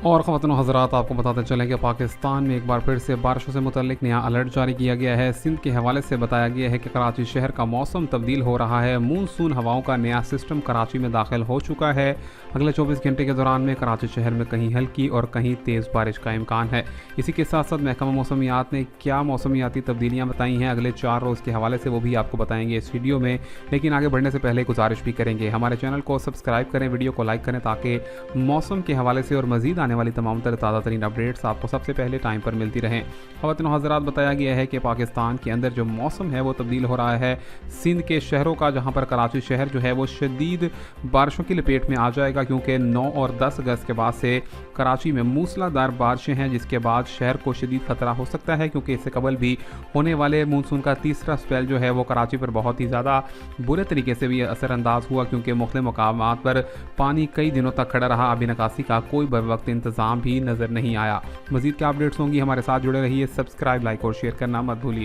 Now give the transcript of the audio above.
اور ख़वातीन व हज़रात, आपको बताते चलें कि पाकिस्तान में एक बार फिर से बारिशों से मुतल्लिक नया अलर्ट जारी किया गया है। सिंध के हवाले से बताया गया है कि कराची शहर का मौसम तब्दील हो रहा है। मानसून हवाओं का नया सिस्टम कराची में दाखिल हो चुका है। अगले 24 घंटे के दौरान में कराची शहर में कहीं हल्की और कहीं तेज़ बारिश का इम्कान है। इसी के साथ साथ महकमा मौसमियात ने क्या मौसमियाती तब्दीलियाँ बताई हैं अगले 4 रोज़ के हवाले से, वो भी आपको बताएंगे इस वीडियो में। लेकिन आगे बढ़ने से पहले गुजारिश भी करेंगे, हमारे चैनल को सब्सक्राइब करें, वीडियो को लाइक करें, ताकि मौसम के हवाले से और मज़ीद आने वाली तमाम ताज़ा तरीन अपडेट्स आपको सबसे पहले टाइम पर मिलती रहें। ख़वातीन व हज़रात, बताया गया है कि पाकिस्तान के अंदर जो मौसम है वो तब्दील हो रहा है। सिंध के शहरों का, जहां पर कराची शहर जो है वो शदीद बारिशों की लपेट में आ जाएगा, क्योंकि 9 और 10 अगस्त के बाद से कराची में मूसलाधार बारिशें हैं, जिसके बाद शहर को शदीद खतरा हो सकता है, क्योंकि इससे कबल भी होने वाले मानसून का तीसरा स्पेल जो है वो कराची पर बहुत ही ज़्यादा बुरे तरीके से भी असरअंदाज हुआ, क्योंकि मुख्तलिफ मकामात पर पानी कई दिनों तक खड़ा रहा। अभी निकासी का कोई बरवक्त इंतज़ाम भी नज़र नहीं आया। मज़ीद क्या अपडेट्स होंगी, हमारे साथ जुड़े रहिए। सब्सक्राइब, लाइक और शेयर करना मत भूलिए।